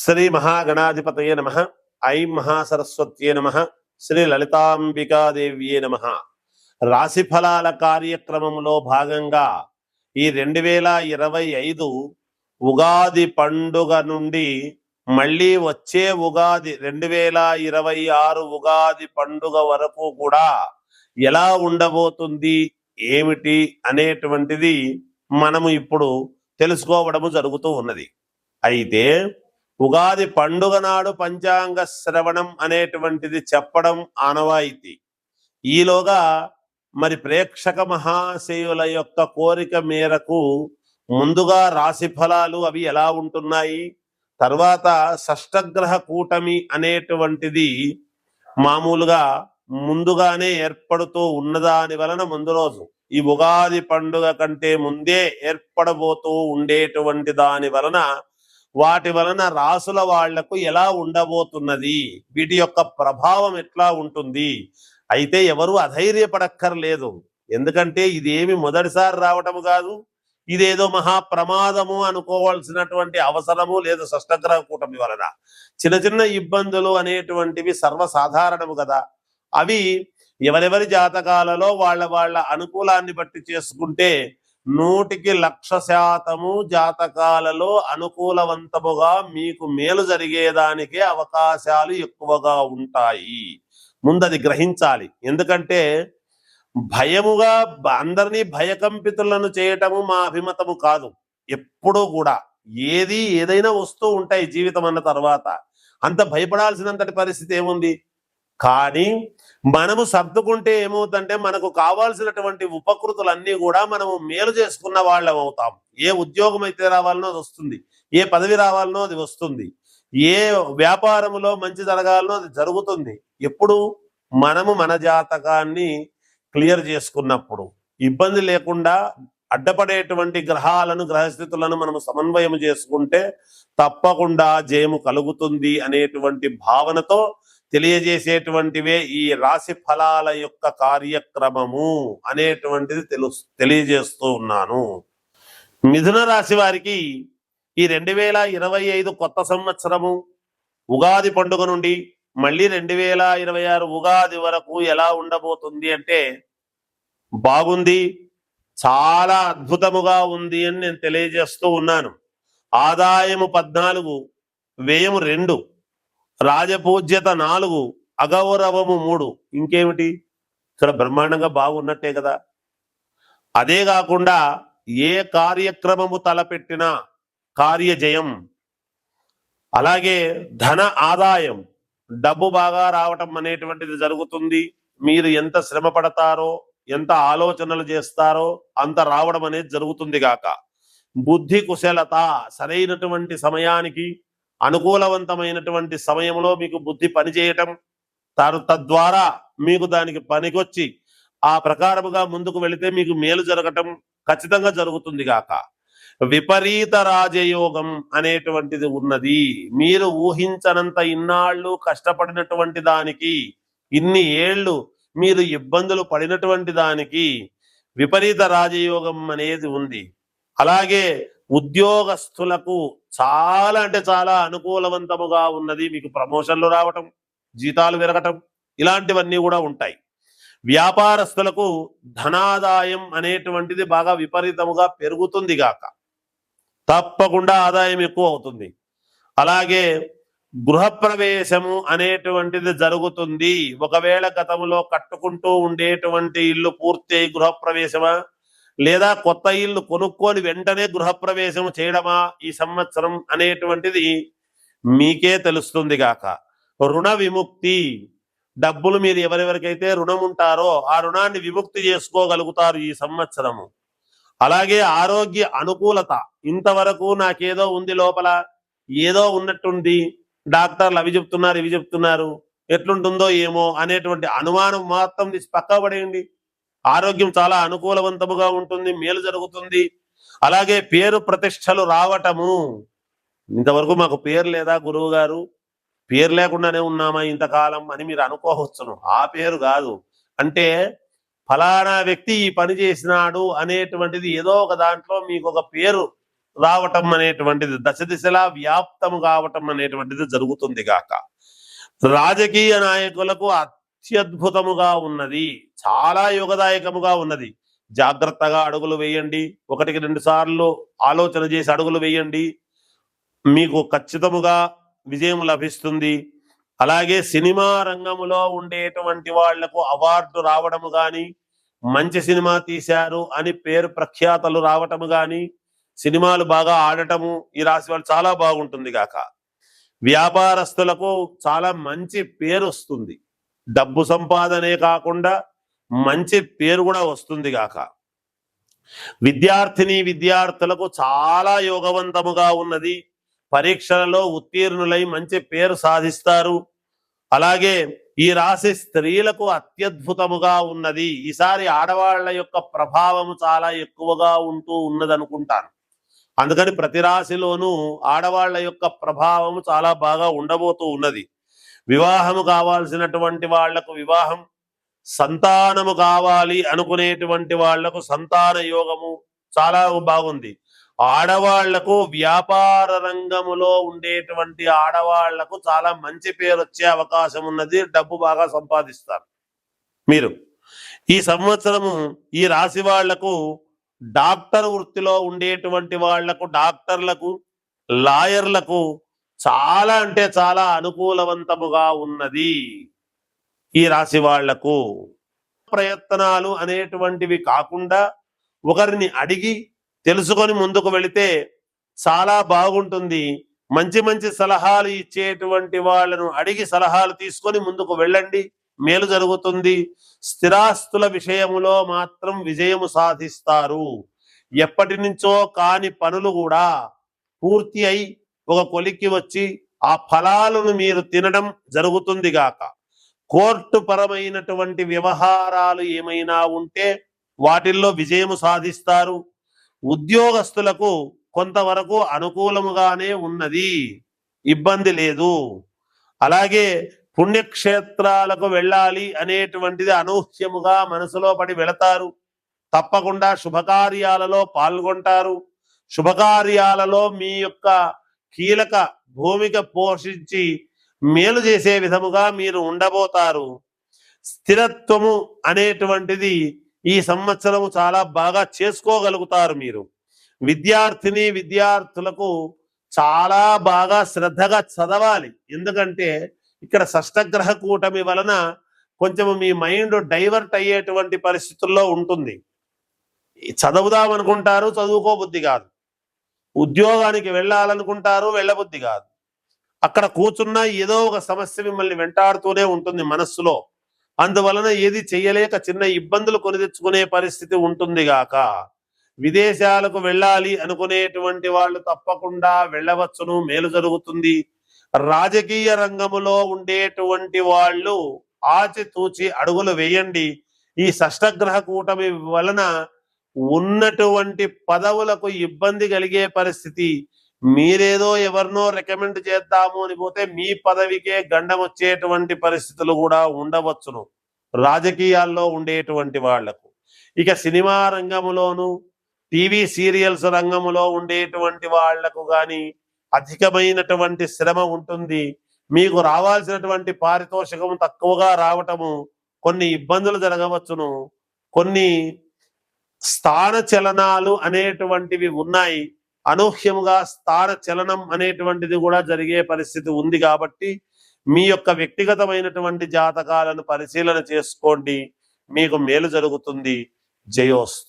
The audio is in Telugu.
శ్రీ మహాగణాధిపతయే నమః. ఐం మహాసరస్వత్యే నమః. శ్రీ లలితాంబికాదేవ్యే నమః. రాశి ఫలాల కార్యక్రమంలో భాగంగా ఈ 2025 ఉగాది పండుగ నుండి మళ్ళీ వచ్చే ఉగాది 2026 ఉగాది పండుగ వరకు కూడా ఎలా ఉండబోతుంది, ఏమిటి అనేటువంటిది మనము ఇప్పుడు తెలుసుకోవడము జరుగుతూ ఉన్నది. అయితే ఉగాది పండుగ నాడు పంచాంగ శ్రవణం అనేటువంటిది చెప్పడం ఆనవాయితీ. ఈలోగా మరి ప్రేక్షక మహాశయుల యొక్క కోరిక మేరకు ముందుగా రాశి ఫలాలు అవి ఎలా ఉంటున్నాయి, తర్వాత షష్టగ్రహ కూటమి అనేటువంటిది మామూలుగా ముందుగానే ఏర్పడుతూ ఉన్నదాని వలన ముందు రోజు ఈ ఉగాది పండుగ కంటే ముందే ఏర్పడబోతూ ఉండేటువంటి దాని వలన వాటి వలన రాసుల వాళ్లకు ఎలా ఉండబోతున్నది, వీటి యొక్క ప్రభావం ఎట్లా ఉంటుంది. అయితే ఎవరు అధైర్యపడక్కర్లేదు. ఎందుకంటే ఇదేమి మొదటిసారి రావటము కాదు, ఇదేదో మహాప్రమాదము అనుకోవాల్సినటువంటి అవసరము లేదు. షష్టగ్రహ కూటమి వలన చిన్న చిన్న ఇబ్బందులు అనేటువంటివి సర్వసాధారణము కదా. అవి ఎవరెవరి జాతకాలలో వాళ్ళ అనుకూలాన్ని బట్టి చేసుకుంటే 100% జాతకాలలో అనుకూలవంతముగా మీకు మేలు జరిగేదానికే అవకాశాలు ఎక్కువగా ఉంటాయి. ముందది గ్రహించాలి. ఎందుకంటే భయముగా అందరినీ భయకంపితులను చేయటము మా అభిమతము కాదు. ఎప్పుడూ కూడా ఏదైనా వస్తూ ఉంటాయి జీవితం అన్న తర్వాత. అంత భయపడాల్సినంతటి పరిస్థితి ఏముంది. కానీ మనము సర్దుకుంటే ఏమవుతుందంటే మనకు కావాల్సినటువంటి ఉపకృతులన్నీ కూడా మనము మేలు చేసుకున్న వాళ్ళం అవుతాం. ఏ ఉద్యోగం అయితే రావాలనో అది వస్తుంది, ఏ పదవి రావాలనో అది వస్తుంది, ఏ వ్యాపారంలో మంచి జరగాలనో అది జరుగుతుంది. ఎప్పుడు మనము మన జాతకాన్ని క్లియర్ చేసుకున్నప్పుడు, ఇబ్బంది లేకుండా అడ్డపడేటువంటి గ్రహాలను గ్రహస్థితులను మనము సమన్వయం చేసుకుంటే తప్పకుండా జయము కలుగుతుంది అనేటువంటి భావనతో తెలియజేసేటువంటివే ఈ రాశి ఫలాల యొక్క కార్యక్రమము అనేటువంటిది తెలియజేస్తూ ఉన్నాను. మిథున రాశి వారికి ఈ 2025 కొత్త సంవత్సరము ఉగాది పండుగ నుండి మళ్ళీ 2026 ఉగాది వరకు ఎలా ఉండబోతుంది అంటే బాగుంది, చాలా అద్భుతముగా ఉంది అని నేను తెలియజేస్తూ ఉన్నాను. ఆదాయము 14, వ్యయము 2, రాజపూజ్యత 4, అగౌరవము 3. ఇంకేమిటి, ఇక్కడ బ్రహ్మాండంగా బాగున్నట్టే కదా. అదే కాకుండా ఏ కార్యక్రమము తలపెట్టినా కార్యజయం, అలాగే ధన ఆదాయం, డబ్బు బాగా రావటం అనేటువంటిది జరుగుతుంది. మీరు ఎంత శ్రమ పడతారో, ఎంత ఆలోచనలు చేస్తారో అంత రావడం అనేది జరుగుతుంది గాక. బుద్ధి కుశలత, సరైనటువంటి సమయానికి అనుకూలవంతమైనటువంటి సమయంలో మీకు బుద్ధి పనిచేయటం, తద్వారా మీకు దానికి పనికొచ్చి ఆ ప్రకారముగా ముందుకు వెళితే మీకు మేలు జరగటం ఖచ్చితంగా జరుగుతుంది గాక. విపరీత రాజయోగం అనేటువంటిది ఉన్నది. మీరు ఊహించనంత ఇన్నాళ్ళు కష్టపడినటువంటి దానికి, ఇన్ని ఏళ్ళు మీరు ఇబ్బందులు పడినటువంటి దానికి విపరీత రాజయోగం అనేది ఉంది. అలాగే ఉద్యోగస్తులకు చాలా అంటే చాలా అనుకూలవంతముగా ఉన్నది. మీకు ప్రమోషన్లు రావటం, జీతాలు పెరగటం, ఇలాంటివన్నీ కూడా ఉంటాయి. వ్యాపారస్తులకు ధనాదాయం అనేటువంటిది బాగా విపరీతముగా పెరుగుతుంది గాక. తప్పకుండా ఆదాయం ఎక్కువ అవుతుంది. అలాగే గృహప్రవేశము అనేటువంటిది జరుగుతుంది. ఒకవేళ గతంలో కట్టుకుంటూ ఉండేటువంటి ఇల్లు పూర్తి గృహప్రవేశమా, లేదా కొత్త ఇల్లు కొనుక్కొని వెంటనే గృహప్రవేశం చేయడమా ఈ సంవత్సరం అనేటువంటిది మీకే తెలుస్తుంది గాక. రుణ విముక్తి, డబ్బులు మీరు ఎవరెవరికైతే రుణం ఉంటారో ఆ రుణాన్ని విముక్తి చేసుకోగలుగుతారు ఈ సంవత్సరము. అలాగే ఆరోగ్య అనుకూలత, ఇంతవరకు నాకేదో ఉంది లోపల, ఏదో ఉన్నట్టుంది, డాక్టర్లు అవి చెప్తున్నారు ఇవి చెప్తున్నారు, ఎట్లుంటుందో ఏమో అనేటువంటి అనుమానం మాత్రం తీసి పక్కా పడేయండి. ఆరోగ్యం చాలా అనుకూలవంతముగా ఉంటుంది, మేలు జరుగుతుంది. అలాగే పేరు ప్రతిష్టలు రావటము. ఇంతవరకు మాకు పేరు లేదా గురువు గారు, పేరు లేకుండానే ఉన్నామా ఇంతకాలం అని మీరు అనుకోవచ్చును. ఆ పేరు కాదు, అంటే ఫలానా వ్యక్తి ఈ పని చేసినాడు అనేటువంటిది ఏదో ఒక దాంట్లో మీకు ఒక పేరు రావటం అనేటువంటిది, దశ దిశలా వ్యాప్తము కావటం అనేటువంటిది జరుగుతుంది గాక. రాజకీయ నాయకులకు అత్యద్భుతముగా ఉన్నది, చాలా యోగదాయకముగా ఉన్నది. జాగ్రత్తగా అడుగులు వేయండి, 1-2 సార్లు ఆలోచన చేసి అడుగులు వేయండి, మీకు ఖచ్చితముగా విజయం లభిస్తుంది. అలాగే సినిమా రంగములో ఉండేటువంటి వాళ్లకు అవార్డు రావడము గాని, మంచి సినిమా తీశారు అని పేరు ప్రఖ్యాతలు రావటము గాని, సినిమాలు బాగా ఆడటము ఈ రాశి వాళ్ళు చాలా బాగుంటుంది గాక. వ్యాపారస్తులకు చాలా మంచి పేరు వస్తుంది, డబ్బు సంపాదనే కాకుండా మంచి పేరు కూడా వస్తుంది గాక. విద్యార్థులకు చాలా యోగవంతముగా ఉన్నది, పరీక్షలలో ఉత్తీర్ణులై మంచి పేరు సాధిస్తారు. అలాగే ఈ రాశి స్త్రీలకు అత్యద్భుతముగా ఉన్నది. ఈసారి ఆడవాళ్ల యొక్క ప్రభావము చాలా ఎక్కువగా ఉంటూ ఉన్నదనుకుంటాను. అందుకని ప్రతి రాశిలోనూ ఆడవాళ్ల యొక్క ప్రభావము చాలా బాగా ఉండబోతూ ఉన్నది. వివాహము కావాల్సినటువంటి వాళ్లకు వివాహం, సంతానము కావాలి అనుకునేటువంటి వాళ్లకు సంతాన యోగము చాలా బాగుంది. ఆడవాళ్లకు వ్యాపార రంగములో ఉండేటువంటి ఆడవాళ్లకు చాలా మంచి పేరు వచ్చే అవకాశం ఉన్నది, డబ్బు బాగా సంపాదిస్తారు మీరు. ఈ సంవత్సరము ఈ రాశి వాళ్లకు డాక్టర్ వృత్తిలో ఉండేటువంటి వాళ్లకు, డాక్టర్లకు, లాయర్లకు చాలా అంటే చాలా అనుకూలవంతముగా ఉన్నది. ఈ రాశి వాళ్లకు ప్రయత్నాలు అనేటువంటివి కాకుండా ఒకరిని అడిగి తెలుసుకొని ముందుకు వెళితే చాలా బాగుంటుంది. మంచి మంచి సలహాలు ఇచ్చేటువంటి వాళ్ళను అడిగి సలహాలు తీసుకొని ముందుకు వెళ్ళండి, మేలు జరుగుతుంది. స్థిరాస్తుల విషయములో మాత్రం విజయము సాధిస్తారు. ఎప్పటి నుంచో కాని పనులు కూడా పూర్తి అయి ఒక కొలిక్కి వచ్చి ఆ ఫలాలను మీరు తినడం జరుగుతుంది గాక. కోర్టు పరమైనటువంటి వ్యవహారాలు ఏమైనా ఉంటే వాటిల్లో విజయము సాధిస్తారు. ఉద్యోగస్తులకు కొంతవరకు అనుకూలముగానే ఉన్నది, ఇబ్బంది లేదు. అలాగే పుణ్యక్షేత్రాలకు వెళ్ళాలి అనేటువంటిది అనూహ్యముగా మనసులో పడి వెళతారు. తప్పకుండా శుభకార్యాలలో పాల్గొంటారు. శుభకార్యాలలో మీ యొక్క కీలక భూమిక పోషించి మేలు చేసే విధముగా మీరు ఉండబోతారు. స్థిరత్వము అనేటువంటిది ఈ సంవత్సరము చాలా బాగా చేసుకోగలుగుతారు మీరు. విద్యార్థులకు చాలా బాగా శ్రద్ధగా చదవాలి. ఎందుకంటే ఇక్కడ షష్టగ్రహ కూటమి వలన కొంచెం మీ మైండ్ డైవర్ట్ అయ్యేటువంటి పరిస్థితుల్లో ఉంటుంది. చదువుదాం అనుకుంటారు, చదువుకోబుద్ధి కాదు. ఉద్యోగానికి వెళ్ళాలనుకుంటారు, వెళ్ళబుద్ధి కాదు. అక్కడ కూర్చున్నా ఏదో ఒక సమస్య మిమ్మల్ని వెంటాడుతూనే ఉంటుంది మనస్సులో. అందువలన ఏది చెయ్యలేక చిన్న ఇబ్బందులు కొని తెచ్చుకునే పరిస్థితి ఉంటుంది గాక. విదేశాలకు వెళ్ళాలి అనుకునేటువంటి వాళ్ళు తప్పకుండా వెళ్ళవచ్చును, మేలు జరుగుతుంది. రాజకీయ రంగములో ఉండేటువంటి వాళ్ళు ఆచితూచి అడుగులు వేయండి. ఈ షష్టగ్రహ కూటమి వలన ఉన్నటువంటి పదవులకు ఇబ్బంది కలిగే పరిస్థితి, మీరేదో ఎవరినో రికమెండ్ చేద్దాము అని పోతే మీ పదవికే గండం వచ్చేటువంటి పరిస్థితులు కూడా ఉండవచ్చును రాజకీయాల్లో ఉండేటువంటి వాళ్లకు. ఇక సినిమా రంగములోను, టీవీ సీరియల్స్ రంగములో ఉండేటువంటి వాళ్లకు గాని అధికమైనటువంటి శ్రమ ఉంటుంది. మీకు రావాల్సినటువంటి పారితోషికం తక్కువగా రావటము, కొన్ని ఇబ్బందులు జరగవచ్చును. కొన్ని స్థాన చలనాలు అనేటువంటివి ఉన్నాయి. అనూహ్యముగా స్థాన చలనం అనేటువంటిది కూడా జరిగే పరిస్థితి ఉంది. కాబట్టి మీ యొక్క వ్యక్తిగతమైనటువంటి జాతకాలను పరిశీలన చేసుకోండి, మీకు మేలు జరుగుతుంది. జయోస్తు.